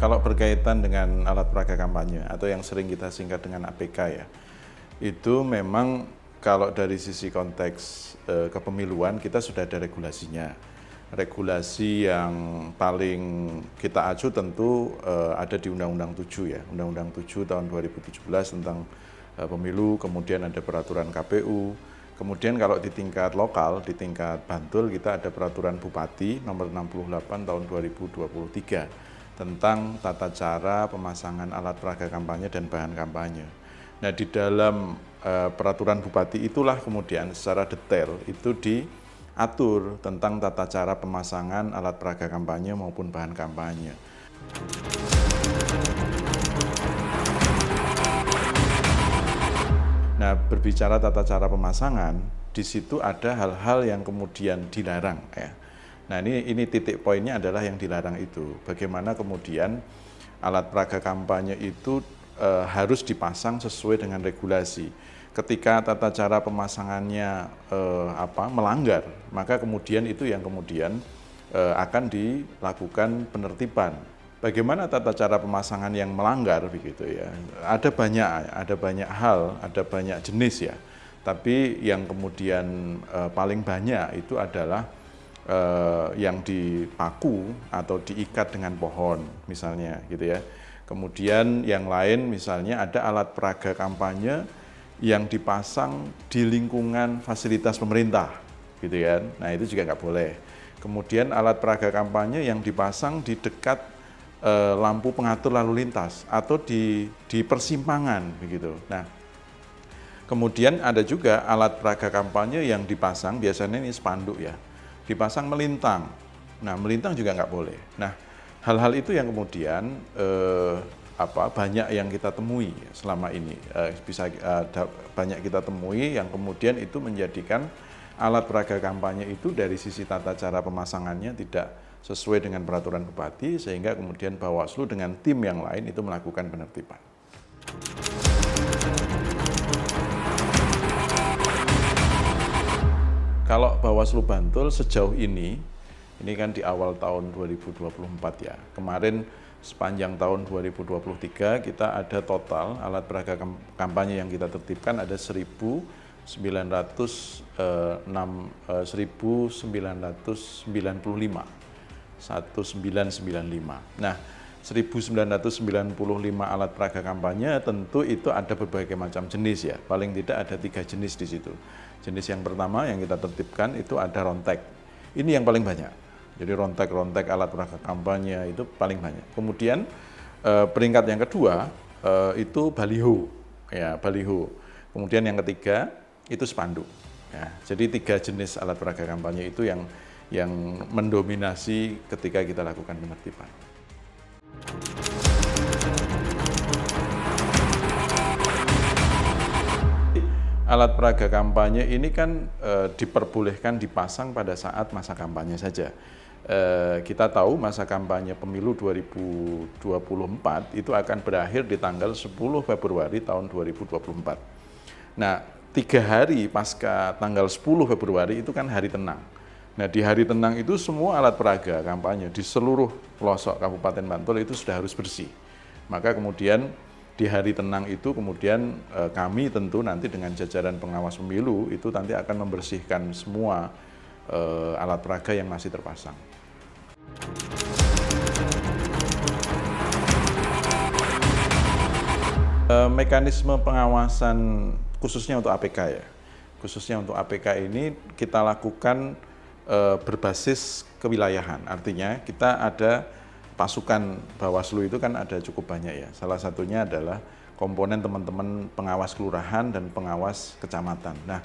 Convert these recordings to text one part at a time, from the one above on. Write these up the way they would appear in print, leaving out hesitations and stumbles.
Kalau berkaitan dengan alat peraga kampanye atau yang sering kita singkat dengan APK ya, itu memang kalau dari sisi konteks kepemiluan kita sudah ada regulasinya. Regulasi yang paling kita acu tentu ada di Undang-Undang 7 ya, Undang-Undang 7 tahun 2017 tentang pemilu, kemudian ada peraturan KPU. Kemudian kalau di tingkat lokal, di tingkat Bantul kita ada peraturan Bupati nomor 68 tahun 2023 tentang tata cara pemasangan alat peraga kampanye dan bahan kampanye. Nah, di dalam peraturan Bupati itulah kemudian secara detail itu diatur tentang tata cara pemasangan alat peraga kampanye maupun bahan kampanye. Nah, berbicara tata cara pemasangan, di situ ada hal-hal yang kemudian dilarang ya. Nah, ini titik poinnya adalah yang dilarang itu. Bagaimana kemudian alat peraga kampanye itu harus dipasang sesuai dengan regulasi. Ketika tata cara pemasangannya melanggar, maka kemudian itu yang kemudian akan dilakukan penertiban. Bagaimana tata cara pemasangan yang melanggar begitu ya? Ada banyak hal, ada banyak jenis ya. Tapi yang kemudian paling banyak itu adalah yang dipaku atau diikat dengan pohon misalnya gitu ya. Kemudian yang lain misalnya ada alat peraga kampanye yang dipasang di lingkungan fasilitas pemerintah gitu ya. Nah, itu juga nggak boleh. Kemudian alat peraga kampanye yang dipasang di dekat lampu pengatur lalu lintas atau di persimpangan begitu. Nah, kemudian ada juga alat peraga kampanye yang dipasang, biasanya ini spanduk ya, dipasang melintang. Nah, melintang juga nggak boleh. Nah, hal-hal itu yang kemudian banyak yang kita temui selama ini, banyak kita temui yang kemudian itu menjadikan alat peraga kampanye itu dari sisi tata cara pemasangannya tidak sesuai dengan peraturan Bupati, sehingga kemudian Bawaslu dengan tim yang lain itu melakukan penertiban. Kalau Bawaslu Bantul sejauh ini kan di awal tahun 2024 ya. Kemarin sepanjang tahun 2023 kita ada total alat peraga kampanye yang kita tertibkan ada 1995. 1995. Nah, 1995 alat peraga kampanye tentu itu ada berbagai macam jenis ya. Paling tidak ada 3 jenis di situ. Jenis yang pertama yang kita tertibkan itu ada rontek. Ini yang paling banyak. Jadi rontek alat peraga kampanye itu paling banyak. Kemudian peringkat yang kedua itu baliho. Ya, baliho. Kemudian yang ketiga itu spanduk. Ya, jadi 3 jenis alat peraga kampanye itu yang mendominasi ketika kita lakukan penertiban. Alat peraga kampanye ini kan diperbolehkan dipasang pada saat masa kampanye saja. Kita tahu masa kampanye pemilu 2024 itu akan berakhir di tanggal 10 Februari tahun 2024. Nah, 3 hari pasca tanggal 10 Februari itu kan hari tenang. Nah, di hari tenang itu semua alat peraga kampanye di seluruh pelosok Kabupaten Bantul itu sudah harus bersih. Maka kemudian di hari tenang itu kemudian kami tentu nanti dengan jajaran pengawas pemilu itu nanti akan membersihkan semua alat peraga yang masih terpasang. Mekanisme pengawasan khususnya untuk APK ya. Khususnya untuk APK ini kita lakukan berbasis kewilayahan. Artinya kita ada pasukan Bawaslu itu kan ada cukup banyak ya. Salah satunya adalah komponen teman-teman pengawas kelurahan dan pengawas kecamatan. Nah,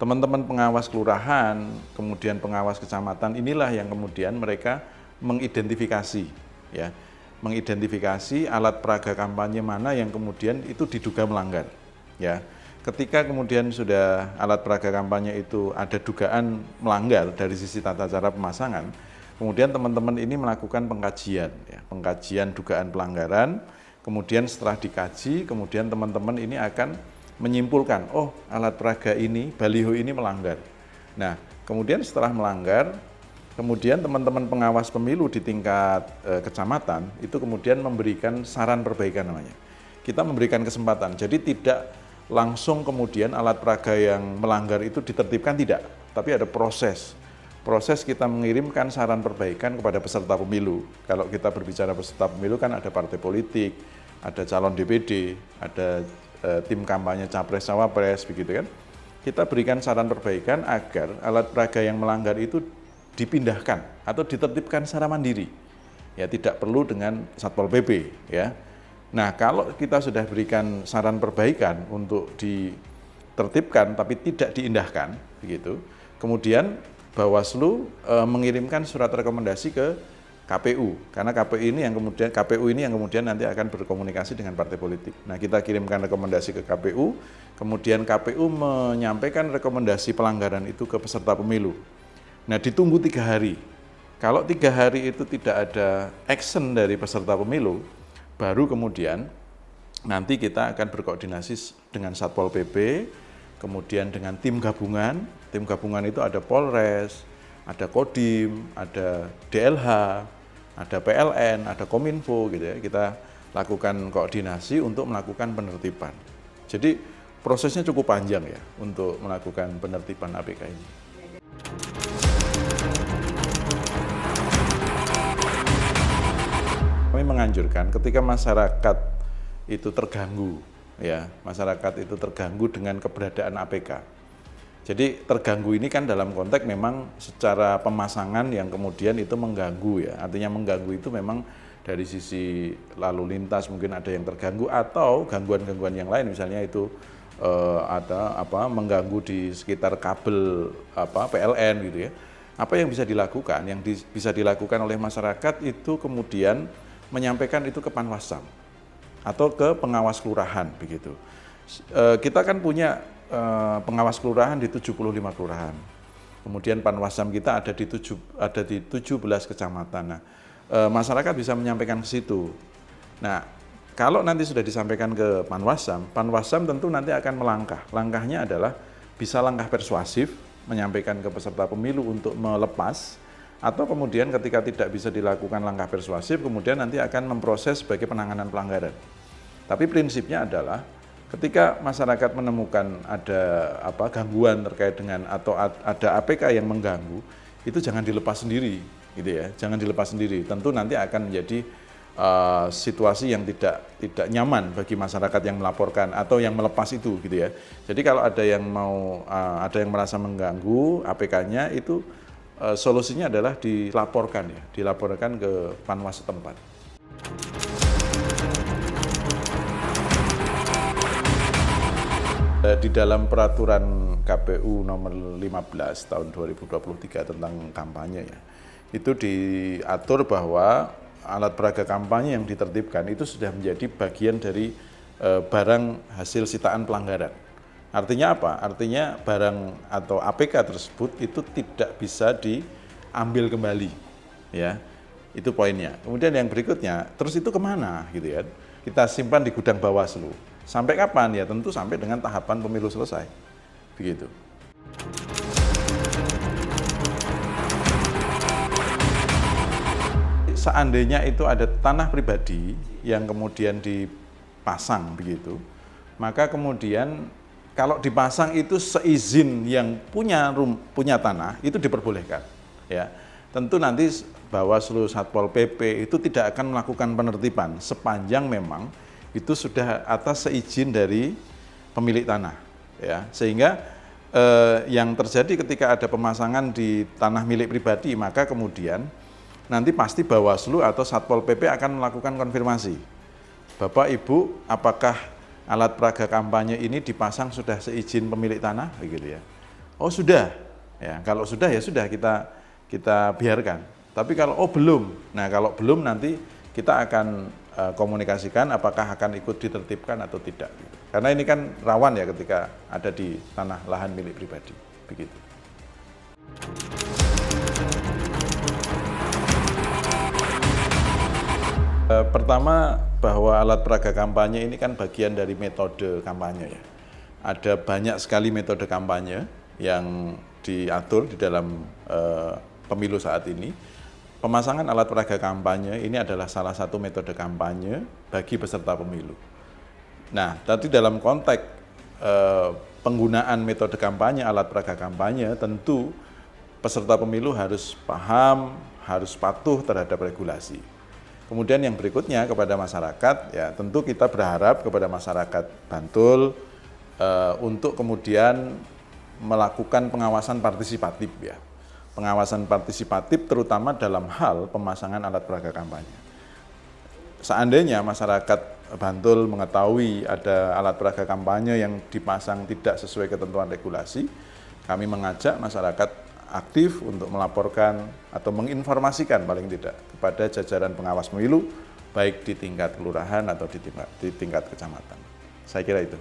teman-teman pengawas kelurahan, kemudian pengawas kecamatan inilah yang kemudian mereka mengidentifikasi ya. Mengidentifikasi alat peraga kampanye mana yang kemudian itu diduga melanggar ya. Ketika kemudian sudah alat peraga kampanye itu ada dugaan melanggar dari sisi tata cara pemasangan, kemudian teman-teman ini melakukan pengkajian, ya, pengkajian dugaan pelanggaran, kemudian setelah dikaji, kemudian teman-teman ini akan menyimpulkan, oh alat peraga ini, baliho ini melanggar. Nah, kemudian setelah melanggar, kemudian teman-teman pengawas pemilu di tingkat kecamatan itu kemudian memberikan saran perbaikan namanya. Kita memberikan kesempatan, jadi tidak langsung kemudian alat peraga yang melanggar itu ditertibkan, tidak, tapi ada proses kita mengirimkan saran perbaikan kepada peserta pemilu. Kalau kita berbicara peserta pemilu kan ada partai politik, ada calon DPD, ada tim kampanye capres cawapres, begitu kan. Kita berikan saran perbaikan agar alat peraga yang melanggar itu dipindahkan atau ditertibkan secara mandiri. Ya, tidak perlu dengan Satpol PP, ya. Nah, kalau kita sudah berikan saran perbaikan untuk ditertibkan tapi tidak diindahkan, begitu. Kemudian Bawaslu mengirimkan surat rekomendasi ke KPU, karena KPU ini yang kemudian nanti akan berkomunikasi dengan partai politik. Nah, kita kirimkan rekomendasi ke KPU, kemudian KPU menyampaikan rekomendasi pelanggaran itu ke peserta pemilu. Nah, ditunggu 3 hari. Kalau 3 hari itu tidak ada action dari peserta pemilu, baru kemudian nanti kita akan berkoordinasi dengan Satpol PP, kemudian dengan tim gabungan. Tim gabungan itu ada Polres, ada Kodim, ada DLH, ada PLN, ada Kominfo, gitu ya. Kita lakukan koordinasi untuk melakukan penertiban. Jadi prosesnya cukup panjang ya untuk melakukan penertiban APK ini. Kami menganjurkan ketika masyarakat itu terganggu, ya, masyarakat itu terganggu dengan keberadaan APK. Jadi terganggu ini kan dalam konteks memang secara pemasangan yang kemudian itu mengganggu, ya. Artinya mengganggu itu memang dari sisi lalu lintas mungkin ada yang terganggu atau gangguan-gangguan yang lain, misalnya itu ada mengganggu di sekitar kabel PLN gitu ya. Apa yang bisa dilakukan? Yang bisa dilakukan oleh masyarakat itu kemudian menyampaikan itu ke Panwascam atau ke pengawas kelurahan, begitu. Kita kan punya pengawas kelurahan di 75 kelurahan. Kemudian Panwascam kita ada di 17 kecamatan. Nah, masyarakat bisa menyampaikan ke situ. Nah, kalau nanti sudah disampaikan ke Panwascam, Panwascam tentu nanti akan melangkah. Langkahnya adalah bisa langkah persuasif, menyampaikan ke peserta pemilu untuk melepas, atau kemudian ketika tidak bisa dilakukan langkah persuasif, kemudian nanti akan memproses sebagai penanganan pelanggaran. Tapi prinsipnya adalah ketika masyarakat menemukan ada gangguan terkait dengan atau ada APK yang mengganggu, itu jangan dilepas sendiri, gitu ya. Jangan dilepas sendiri. Tentu nanti akan menjadi situasi yang tidak nyaman bagi masyarakat yang melaporkan atau yang melepas itu, gitu ya. Jadi kalau ada yang merasa mengganggu APK-nya itu solusinya adalah dilaporkan ke Panwas setempat. Di dalam peraturan KPU nomor 15 tahun 2023 tentang kampanye ya, itu diatur bahwa alat peraga kampanye yang ditertibkan itu sudah menjadi bagian dari barang hasil sitaan pelanggaran. Artinya apa? Artinya barang atau APK tersebut itu tidak bisa diambil kembali, ya. Itu poinnya. Kemudian yang berikutnya, terus itu kemana gitu ya? Kita simpan di gudang Bawaslu. Sampai kapan? Ya tentu sampai dengan tahapan pemilu selesai. Begitu. Seandainya itu ada tanah pribadi yang kemudian dipasang begitu, maka kemudian kalau dipasang itu seizin yang punya tanah itu diperbolehkan. Ya, tentu nanti Bawaslu, Satpol PP itu tidak akan melakukan penertiban sepanjang memang itu sudah atas seizin dari pemilik tanah, ya. Sehingga yang terjadi ketika ada pemasangan di tanah milik pribadi, maka kemudian nanti pasti Bawaslu atau Satpol PP akan melakukan konfirmasi. Bapak, Ibu, apakah alat peraga kampanye ini dipasang sudah seizin pemilik tanah, begitu ya? Oh sudah, ya. Kalau sudah ya sudah kita biarkan. Tapi kalau belum, nah kalau belum nanti kita akan komunikasikan apakah akan ikut ditertibkan atau tidak. Karena ini kan rawan ya ketika ada di tanah lahan milik pribadi, begitu. Pertama, bahwa alat peraga kampanye ini kan bagian dari metode kampanye ya. Ada banyak sekali metode kampanye yang diatur di dalam pemilu saat ini, pemasangan alat peraga kampanye ini adalah salah satu metode kampanye bagi peserta pemilu. Nah, tadi dalam konteks penggunaan metode kampanye, alat peraga kampanye, tentu peserta pemilu harus paham, harus patuh terhadap regulasi. Kemudian yang berikutnya kepada masyarakat, ya tentu kita berharap kepada masyarakat Bantul untuk kemudian melakukan pengawasan partisipatif ya. Pengawasan partisipatif terutama dalam hal pemasangan alat peraga kampanye. Seandainya masyarakat Bantul mengetahui ada alat peraga kampanye yang dipasang tidak sesuai ketentuan regulasi, kami mengajak masyarakat aktif untuk melaporkan atau menginformasikan paling tidak kepada jajaran pengawas pemilu, baik di tingkat kelurahan atau di tingkat kecamatan. Saya kira itu.